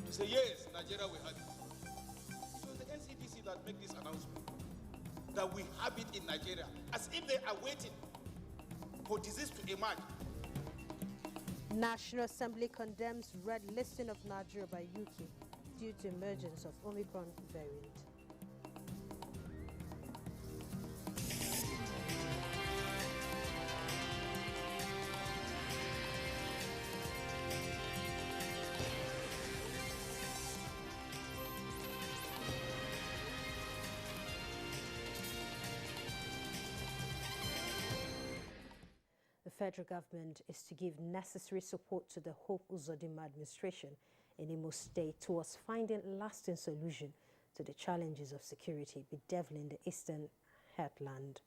He said, yes, Nigeria will have it. It was the NCDC that made this announcement, that we have it in Nigeria, as if they are waiting for disease to emerge. National Assembly condemns red listing of Nigeria by UK due to emergence of Omicron variant. The federal government is to give necessary support to the Hope Uzodinma administration in Imo State towards finding lasting solution to the challenges of security bedeviling the eastern heartland.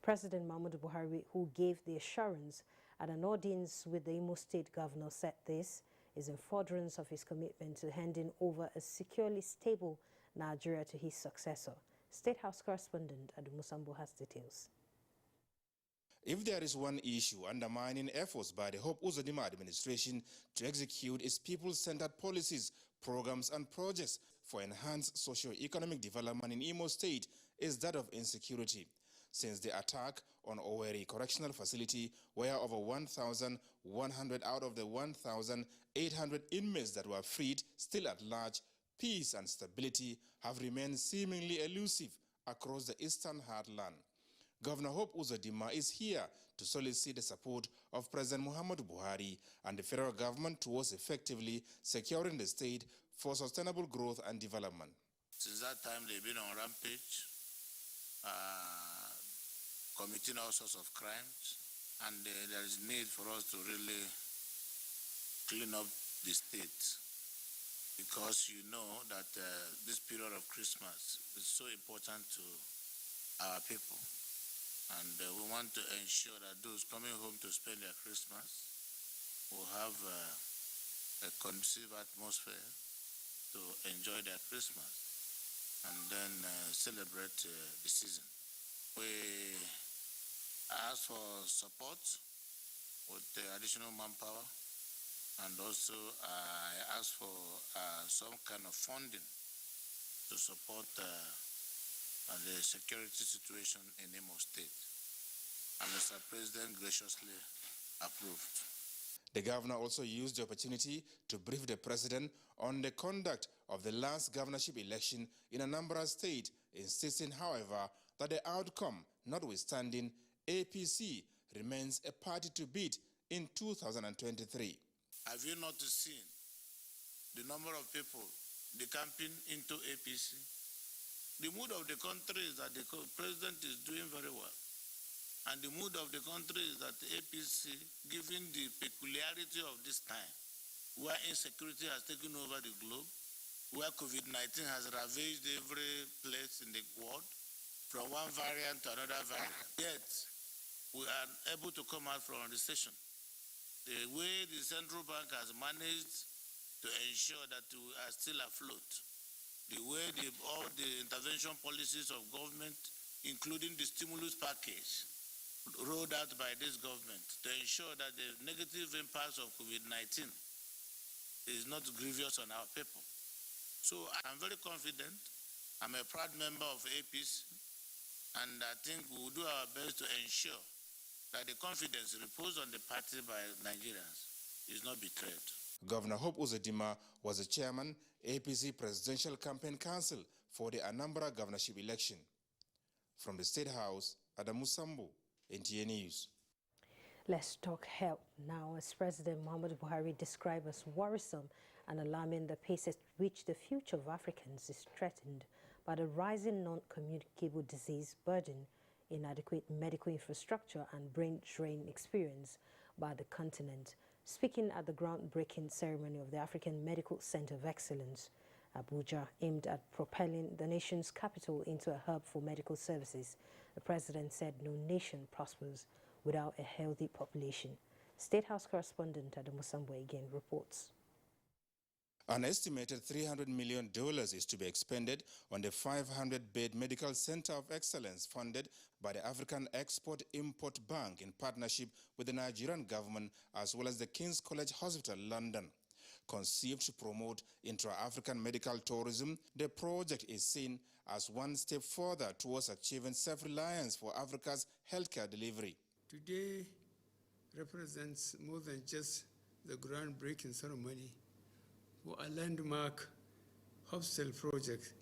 President Muhammadu Buhari, who gave the assurance at an audience with the Imo State governor, said this is in furtherance of his commitment to handing over a securely stable Nigeria to his successor. State House correspondent Adu Musambo has details. If there is one issue undermining efforts by the Hope Uzodinma administration to execute its people-centered policies, programs and projects for enhanced socio-economic development in Imo State, is that of insecurity. Since the attack on Owerri Correctional Facility, where over 1,100 out of the 1,800 inmates that were freed still at large, peace and stability have remained seemingly elusive across the eastern heartland. Governor Hope Uzodinma is here to solicit the support of President Muhammadu Buhari and the federal government towards effectively securing the state for sustainable growth and development. Since that time, they've been on rampage, committing all sorts of crimes, and there is need for us to really clean up the state, because you know that this period of Christmas is so important to our people. And we want to ensure that those coming home to spend their Christmas will have a conducive atmosphere to enjoy their Christmas and then celebrate the season. We ask for support with the additional manpower, and also I ask for some kind of funding to support and the security situation in Imo State. And Mr. President graciously approved. The governor also used the opportunity to brief the president on the conduct of the last governorship election in Anambra State, insisting, however, that the outcome, notwithstanding, APC remains a party to beat in 2023. Have you not seen the number of people decamping into APC? The mood of the country is that the president is doing very well. And the mood of the country is that the APC, given the peculiarity of this time, where insecurity has taken over the globe, where COVID-19 has ravaged every place in the world, from one variant to another variant, yet we are able to come out from a recession. The way the central bank has managed to ensure that we are still afloat, the way all the intervention policies of government, including the stimulus package, rolled out by this government to ensure that the negative impacts of COVID-19 is not grievous on our people. So I'm very confident. I'm a proud member of APC, and I think we will do our best to ensure that the confidence reposed on the party by Nigerians is not betrayed. Governor Hope Uzodinma was the chairman, APC Presidential Campaign Council for the Anambra governorship election. From the State House, Adamu Sambu, NTA News. Let's talk health now, as President Muhammadu Buhari described as worrisome and alarming the pace at which the future of Africans is threatened by the rising non-communicable disease burden, inadequate medical infrastructure and brain drain experienced by the continent. Speaking at the groundbreaking ceremony of the African Medical Center of Excellence, Abuja, aimed at propelling the nation's capital into a hub for medical services, the president said no nation prospers without a healthy population. State House correspondent Adamu Sambo again reports. An estimated $300 million is to be expended on the 500-bed Medical Center of Excellence funded by the African Export-Import Bank in partnership with the Nigerian government as well as the King's College Hospital, London. conceived to promote intra-African medical tourism, the project is seen as one step further towards achieving self-reliance for Africa's healthcare delivery. Today represents more than just the groundbreaking ceremony for a landmark hospital project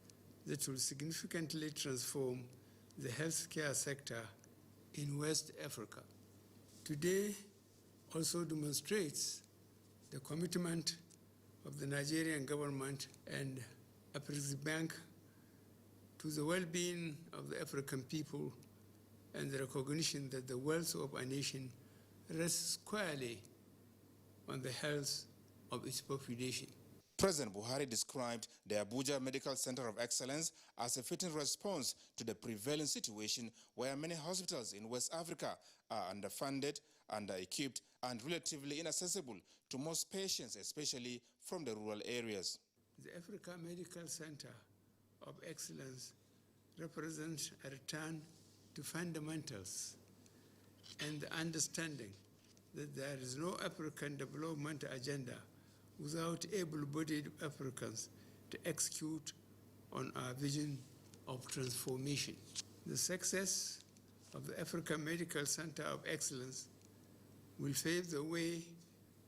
that will significantly transform the healthcare sector in West Africa. Today also demonstrates the commitment of the Nigerian government and Afreximbank to the well-being of the African people and the recognition that the wealth of a nation rests squarely on the health of its population. President Buhari described the Abuja Medical Center of Excellence as a fitting response to the prevailing situation where many hospitals in West Africa are underfunded, under-equipped, and relatively inaccessible to most patients, especially from the rural areas. The Africa Medical Center of Excellence represents a return to fundamentals and the understanding that there is no African development agenda without able-bodied Africans to execute on our vision of transformation. The success of the African Medical Center of Excellence will pave the way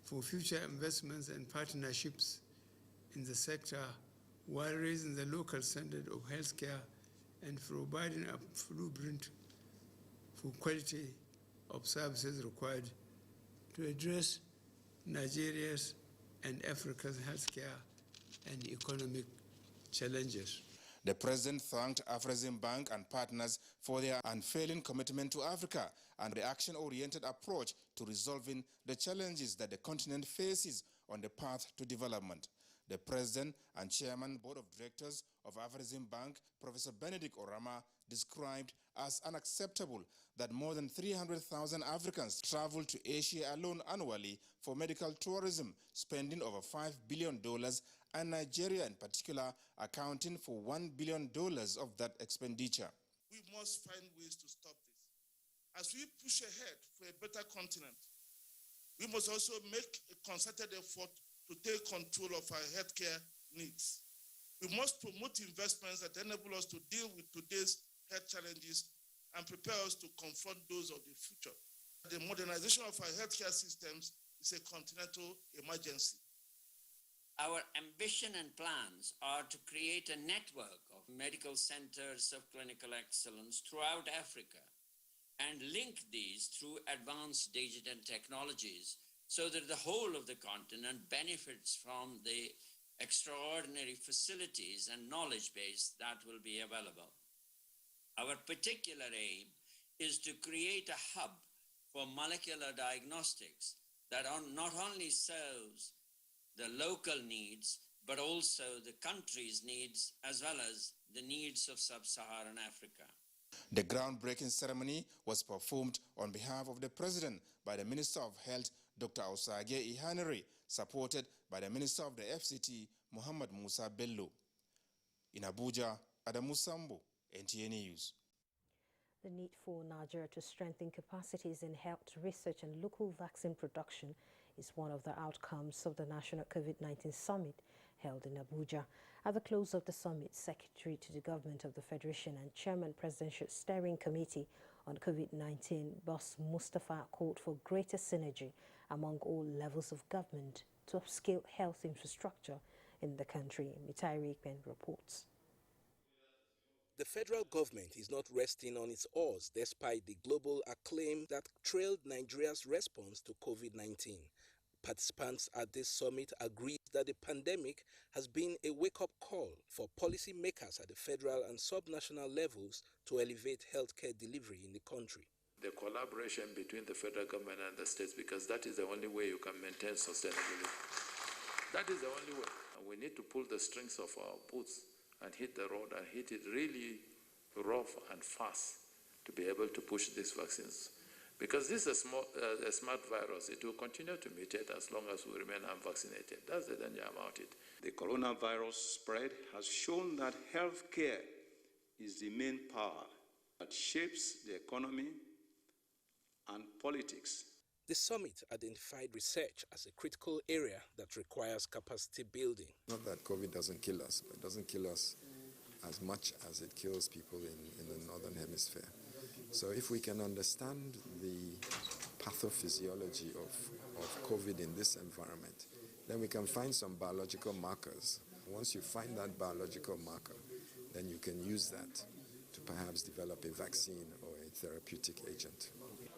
for future investments and partnerships in the sector while raising the local standard of healthcare and providing a blueprint for quality of services required to address Nigeria's and Africa's healthcare and economic challenges. The president thanked Afreximbank and partners for their unfailing commitment to Africa and the action-oriented approach to resolving the challenges that the continent faces on the path to development. The president and chairman board of directors of Afreximbank, Professor Benedict Orama, described as unacceptable that more than 300,000 Africans travel to Asia alone annually for medical tourism, spending over $5 billion, and Nigeria in particular accounting for $1 billion of that expenditure. We must find ways to stop this. As we push ahead for a better continent, we must also make a concerted effort to take control of our healthcare needs. We must promote investments that enable us to deal with today's health challenges and prepare us to confront those of the future. The modernization of our healthcare systems is a continental emergency. Our ambition and plans are to create a network of medical centers of clinical excellence throughout Africa and link these through advanced digital technologies so that the whole of the continent benefits from the extraordinary facilities and knowledge base that will be available. Our particular aim is to create a hub for molecular diagnostics that not only serves the local needs, but also the country's needs, as well as the needs of sub-Saharan Africa. The groundbreaking ceremony was performed on behalf of the President by the Minister of Health, Dr. Osage Ihanere, supported by the Minister of the FCT, Muhammad Musa Bello. In Abuja, Adamu Sambo, NTA News. The need for Nigeria to strengthen capacities in health research and local vaccine production is one of the outcomes of the National COVID-19 Summit held in Abuja. At the close of the summit, Secretary to the Government of the Federation and Chairman Presidential Steering Committee on COVID-19, Boss Mustafa, called for greater synergy among all levels of government to upscale health infrastructure in the country. Mitairi Ikpen reports. The federal government is not resting on its oars despite the global acclaim that trailed Nigeria's response to COVID-19. Participants at this summit agreed that the pandemic has been a wake-up call for policymakers at the federal and subnational levels to elevate healthcare delivery in the country. The collaboration between the federal government and the states, because that is the only way you can maintain sustainability. That is the only way. And we need to pull the strings of our boots and hit the road and hit it really rough and fast to be able to push these vaccines. Because this is a smart virus. It will continue to mutate as long as we remain unvaccinated. That's the danger about it. The coronavirus spread has shown that healthcare is the main power that shapes the economy and politics. The summit identified research as a critical area that requires capacity building. Not that COVID doesn't kill us, but it doesn't kill us as much as it kills people in the Northern Hemisphere. So if we can understand the pathophysiology of COVID in this environment, then we can find some biological markers. Once you find that biological marker, then you can use that to perhaps develop a vaccine or a therapeutic agent.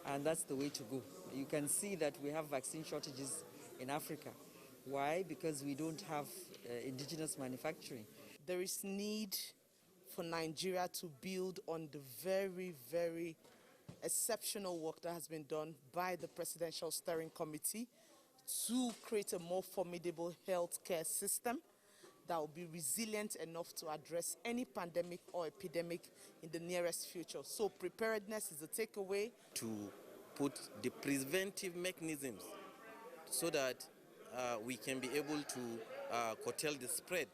And that's the way to go. You can see that we have vaccine shortages in Africa. Why? Because we don't have indigenous manufacturing. There is need for Nigeria to build on the very, very exceptional work that has been done by the Presidential Steering Committee to create a more formidable healthcare system that will be resilient enough to address any pandemic or epidemic in the nearest future. So preparedness is the takeaway. To put the preventive mechanisms so that we can be able to curtail the spread.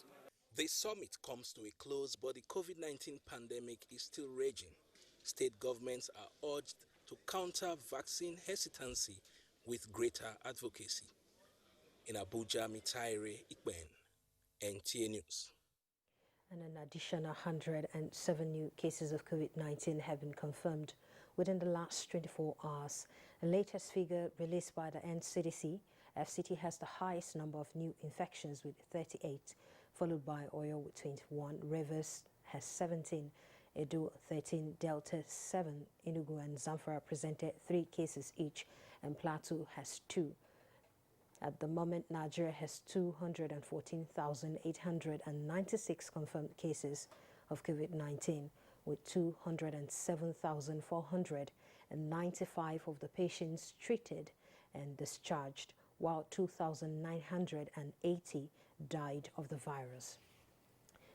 This summit comes to a close, but the COVID-19 pandemic is still raging. State governments are urged to counter vaccine hesitancy with greater advocacy. In Abuja, Mitaire Ikben, NTA News. And an additional 107 new cases of COVID-19 have been confirmed within the last 24 hours. The latest figure released by the NCDC, FCT has the highest number of new infections with 38, followed by Oyo with 21, Rivers has 17, Edo 13, Delta 7, Enugu and Zamfara presented 3 cases each, and Plateau has 2. At the moment, Nigeria has 214,896 confirmed cases of COVID-19, with 207,495 of the patients treated and discharged, while 2,980 died of the virus.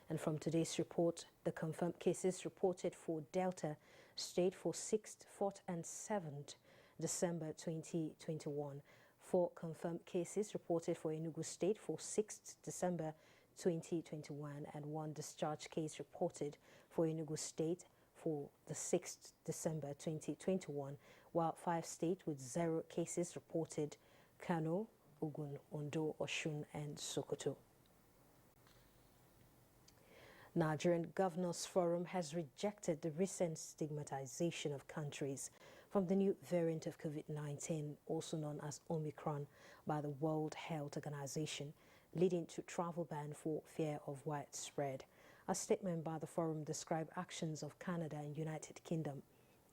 And from today's report, the confirmed cases reported for Delta stayed for 6th, 4th and 7th December 2021. 4 confirmed cases reported for Enugu State for 6th December 2021 and 1 discharge case reported for Enugu State for the 6th December 2021, while 5 states with 0 cases reported: Kano, Ogun, Ondo, Osun and Sokoto. Nigerian Governors Forum has rejected the recent stigmatization of countries from the new variant of COVID-19, also known as Omicron, by the World Health Organization, leading to travel ban for fear of widespread. A statement by the forum described actions of Canada and United Kingdom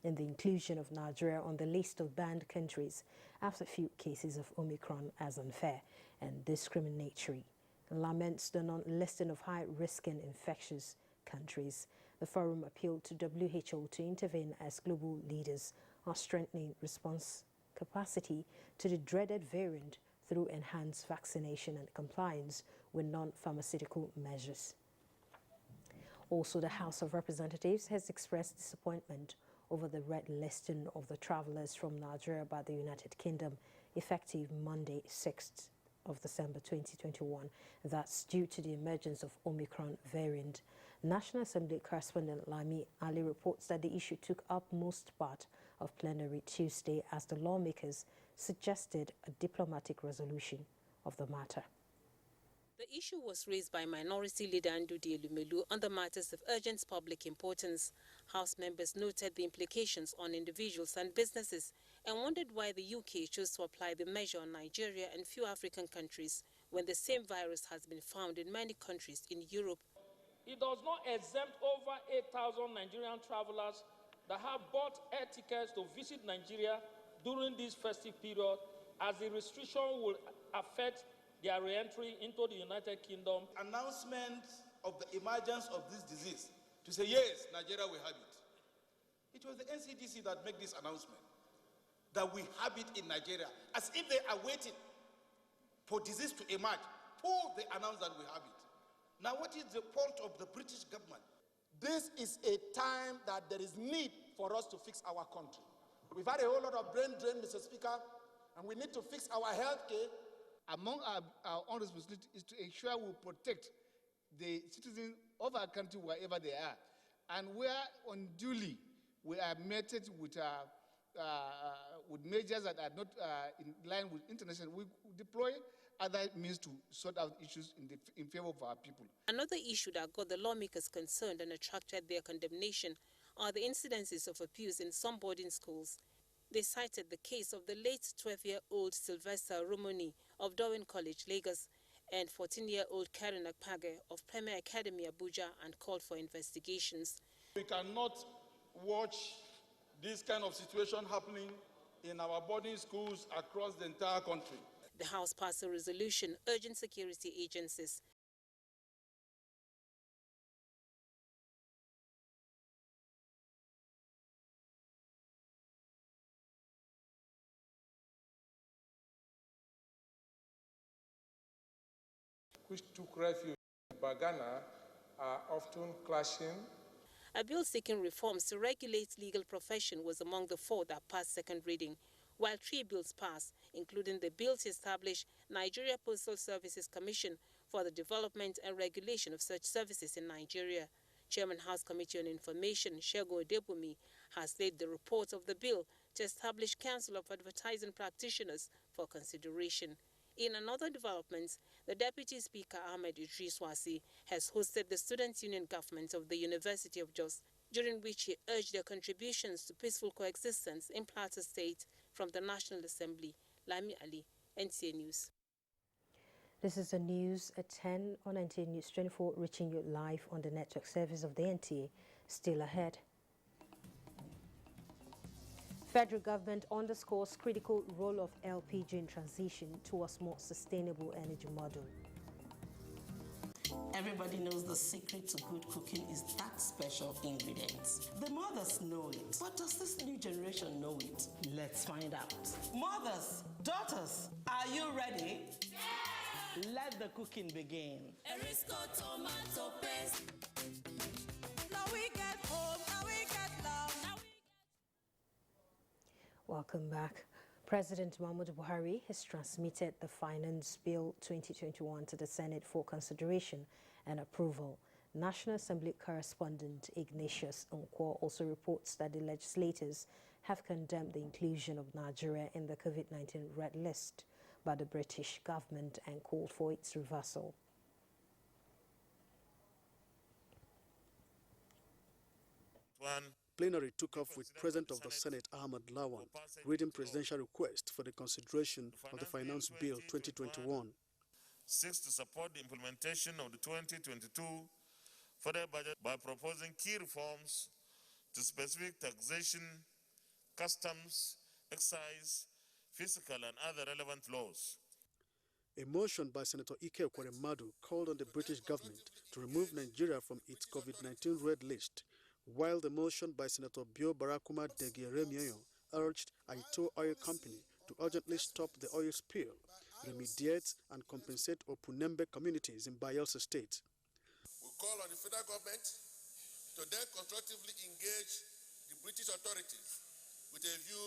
in the inclusion of Nigeria on the list of banned countries after few cases of Omicron as unfair and discriminatory. Laments the non-listing of high-risk and infectious countries. The forum appealed to WHO to intervene as global leaders are strengthening response capacity to the dreaded variant through enhanced vaccination and compliance with non-pharmaceutical measures. Also, the House of Representatives has expressed disappointment over the red listing of the travelers from Nigeria by the United Kingdom, effective Monday, 6th of December 2021. That's due to the emergence of Omicron variant. National Assembly correspondent Lami Ali reports that the issue took up most part of plenary Tuesday as the lawmakers suggested a diplomatic resolution of the matter. The issue was raised by Minority Leader Ndudi Elumelu on the matters of urgent public importance. House members noted the implications on individuals and businesses and wondered why the UK chose to apply the measure on Nigeria and few African countries when the same virus has been found in many countries in Europe. It does not exempt over 8,000 Nigerian travelers that have bought air tickets to visit Nigeria during this festive period, as the restriction will affect their re-entry into the United Kingdom. Announcement of the emergence of this disease to say, yes, Nigeria will have it. It was the NCDC that made this announcement, that we have it in Nigeria, as if they are waiting for disease to emerge. Before they announce that we have it. Now, what is the fault of the British government? This is a time that there is need for us to fix our country. We've had a whole lot of brain drain, Mr. Speaker, and we need to fix our health care. Among our own responsibility is to ensure we protect the citizens of our country wherever they are. And where unduly we are met with with measures that are not in line with international, we deploy other means to sort out issues in favor of our people. Another issue that got the lawmakers concerned and attracted their condemnation are the incidences of abuse in some boarding schools. They cited the case of the late 12-year-old Sylvester Romoni of Darwin College, Lagos, and 14-year-old Karen Akpage of Premier Academy, Abuja, and called for investigations. We cannot watch this kind of situation happening in our boarding schools across the entire country. The House passed a resolution urging security agencies which took refuge in Bagana are often clashing. A bill seeking reforms to regulate legal profession was among the 4 that passed second reading, while 3 bills passed, including the bill to establish Nigeria Postal Services Commission for the development and regulation of such services in Nigeria. Chairman House Committee on Information, Segun Odebumi, has laid the report of the bill to establish Council of Advertising Practitioners for consideration. In another development, the Deputy Speaker Ahmed Idris Wasi has hosted the Student Union Government of the University of Jos, during which he urged their contributions to peaceful coexistence in Plateau State from the National Assembly. Lami Ali, NTA News. This is the news at 10 on NTA News 24, reaching you live on the network service of the NTA. Still ahead. Federal government underscores critical role of LPG in transition towards more sustainable energy model. Everybody knows the secret to good cooking is that special ingredient. The mothers know it. But does this new generation know it? Let's find out. Mothers, daughters, are you ready? Yes! Let the cooking begin. Erisco tomato paste. Now we get home, now we get love. Welcome back. President Muhammadu Buhari has transmitted the Finance Bill 2021 to the Senate for consideration and approval. National Assembly correspondent Ignatius Nkwo also reports that the legislators have condemned the inclusion of Nigeria in the COVID-19 red list by the British government and called for its reversal. Plenary took off with President of the Senate Ahmad Lawan reading presidential request for the consideration of the Finance Bill 2021. Seeks to support the implementation of the 2022 federal budget by proposing key reforms to specific taxation, customs, excise, fiscal and other relevant laws. A motion by Senator Ike Ekweremadu called on the British government to remove Nigeria from its COVID-19 red list, while the motion by Senator Bio Barakuma Degieremioyo urged Aito Oil Company to urgently stop the oil spill, remediate and compensate Opunembe communities in Bayelsa State. We call on the federal government to then constructively engage the British authorities with a view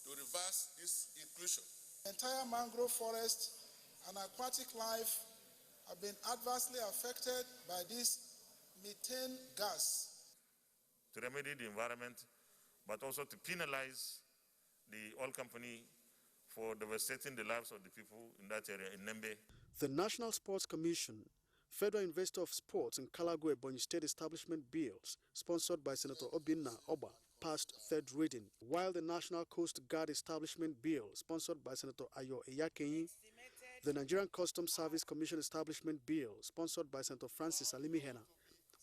to reverse this inclusion. The entire mangrove forest and aquatic life have been adversely affected by this methane gas. To remedy the environment, but also to penalize the oil company for devastating the lives of the people in that area, in Nembe. The National Sports Commission, Federal Investor of Sports and Kalagwe Bonny State Establishment Bills, sponsored by Senator Obinna Oba, passed third reading, while the National Coast Guard Establishment Bill, sponsored by Senator Ayo Eyakenyi, the Nigerian Customs Service Commission Establishment Bill, sponsored by Senator Francis Alimihena,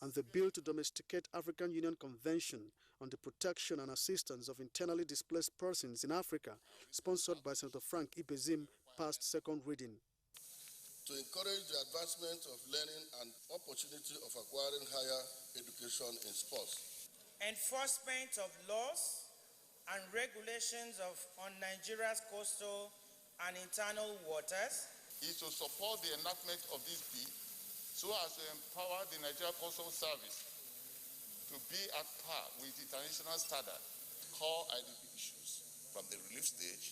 and the Bill to Domesticate African Union Convention on the Protection and Assistance of Internally Displaced Persons in Africa, sponsored by Senator Frank Ibezim, passed second reading. To encourage the advancement of learning and opportunity of acquiring higher education in sports. Enforcement of laws and regulations on Nigeria's coastal and internal waters. Is to support the enactment of this bill so as to empower the Nigerian Coastal Service to be at par with international standards. Core IDP issues from the relief stage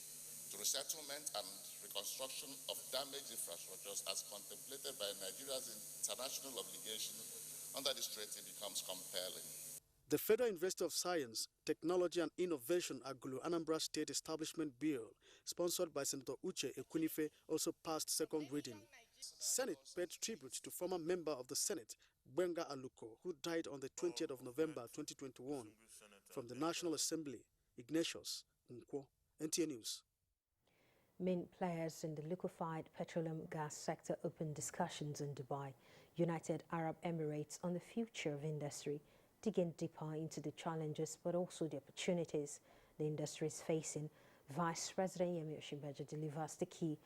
to resettlement and reconstruction of damaged infrastructures as contemplated by Nigeria's international obligation under this treaty becomes compelling. The Federal University of Science, Technology and Innovation Agulu Anambra State Establishment Bill, sponsored by Senator Uche Ekwunife, also passed second reading. Senate paid tribute to former member of the Senate, Benga Aluko, who died on the 20th of November 2021. From the National Assembly, Ignatius Nkwo, NTA News. Main players in the liquefied petroleum gas sector opened discussions in Dubai, United Arab Emirates, on the future of industry, digging deeper into the challenges but also the opportunities the industry is facing. Vice President Yemi Osinbajo delivers the key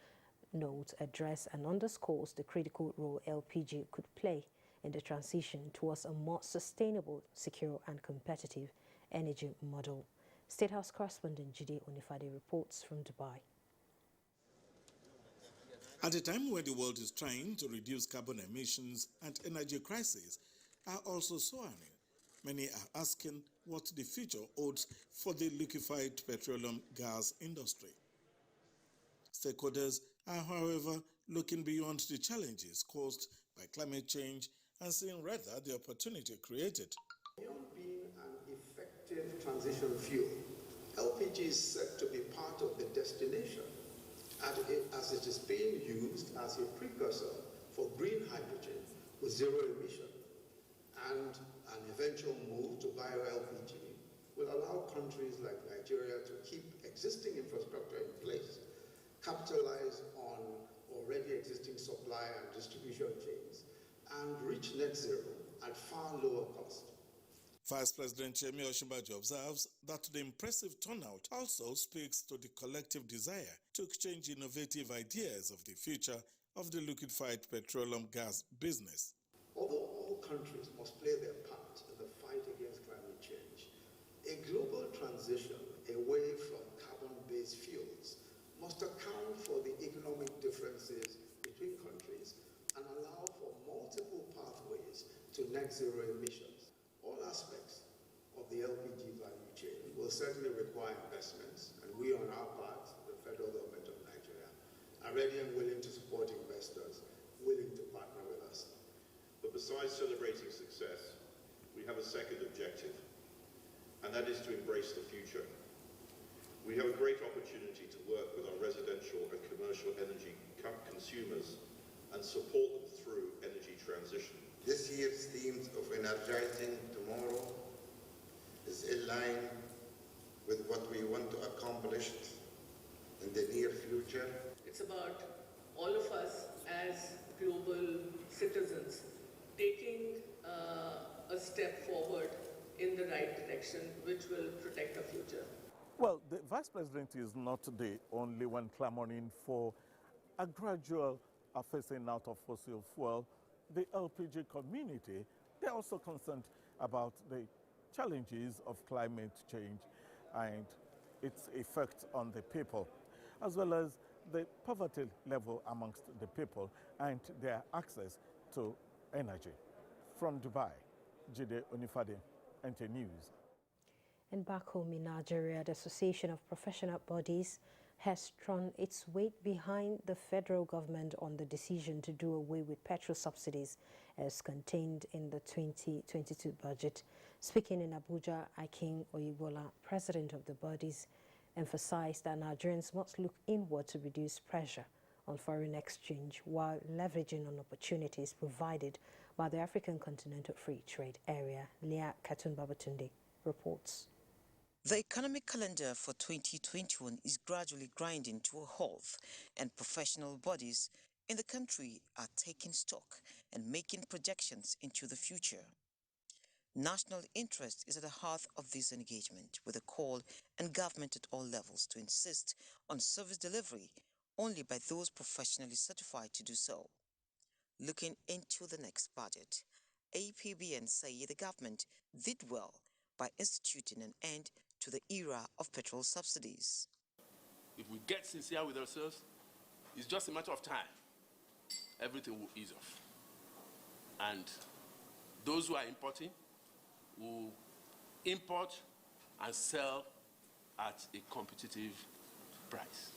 note address and underscores the critical role LPG could play in the transition towards a more sustainable, secure and competitive energy model. State House correspondent Jide Onifade reports from Dubai. At a time when the world is trying to reduce carbon emissions and energy crises are also soaring, many are asking what the future holds for the liquefied petroleum gas industry. Stakeholders are, however, looking beyond the challenges caused by climate change and seeing rather the opportunity created. Beyond being an effective transition fuel, LPG is said to be part of the destination as it is being used as a precursor for green hydrogen with zero emission, and an eventual move to bio-LPG will allow countries like Nigeria to keep existing infrastructure in place, capitalize on already existing supply and distribution chains, and reach net zero at far lower cost. Vice President Yemi Osinbajo observes that the impressive turnout also speaks to the collective desire to exchange innovative ideas of the future of the liquefied petroleum gas business. Although all countries must play their part in the fight against climate change, a global transition away from carbon-based fuels must account for the economic differences between countries and allow for multiple pathways to net zero emissions. All aspects of the LPG value chain will certainly require investments, and we on our part, the federal government of Nigeria, are ready and willing to support investors willing to partner with us. But besides celebrating success, we have a second objective, and that is to embrace the future. We have a great opportunity to work with our residential and commercial energy consumers and support them through energy transition. This year's themes of energizing tomorrow is in line with what we want to accomplish in the near future. It's about all of us as global citizens taking a step forward in the right direction, which will protect our future. Well, the Vice President is not the only one clamoring for a gradual phasing out of fossil fuel. The LPG community, they're also concerned about the challenges of climate change and its effect on the people, as well as the poverty level amongst the people and their access to energy. From Dubai, Jide Onifade, NTA News. And back home in Nigeria, the Association of Professional Bodies has thrown its weight behind the federal government on the decision to do away with petrol subsidies as contained in the 2022 budget. Speaking in Abuja, Akin Oyigbola, president of the bodies, emphasized that Nigerians must look inward to reduce pressure on foreign exchange while leveraging on opportunities provided by the African Continental Free Trade Area. Leah Katun Babatunde reports. The economic calendar for 2021 is gradually grinding to a halt, and professional bodies in the country are taking stock and making projections into the future. National interest is at the heart of this engagement, with a call on government at all levels to insist on service delivery only by those professionally certified to do so. Looking into the next budget, APBN say the government did well by instituting an end to the era of petrol subsidies. If we get sincere with ourselves, it's just a matter of time. Everything will ease off. And those who are importing will import and sell at a competitive price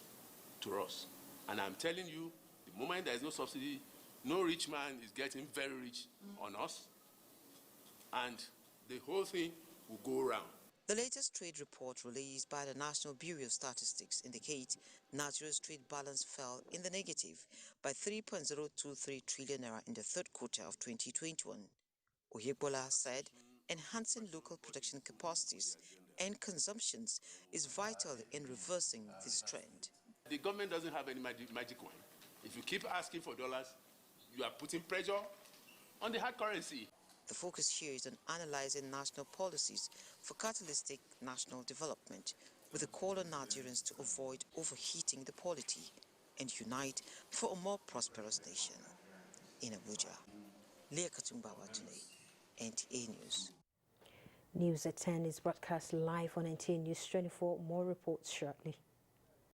to us. And I'm telling you, the moment there is no subsidy, no rich man is getting very rich on us. And the whole thing will go round. The latest trade report released by the National Bureau of Statistics indicate Nigeria's trade balance fell in the negative by 3.023 trillion naira in the third quarter of 2021. Oyebola said enhancing local production capacities and consumptions is vital in reversing this trend. The government doesn't have any magic coin. If you keep asking for dollars, you are putting pressure on the hard currency. The focus here is on analyzing national policies for catalytic national development, with a call on Nigerians to avoid overheating the polity and unite for a more prosperous nation. In Abuja, Leah Katumbawa today, NTA News. News at 10 is broadcast live on NTA News 24. More reports shortly.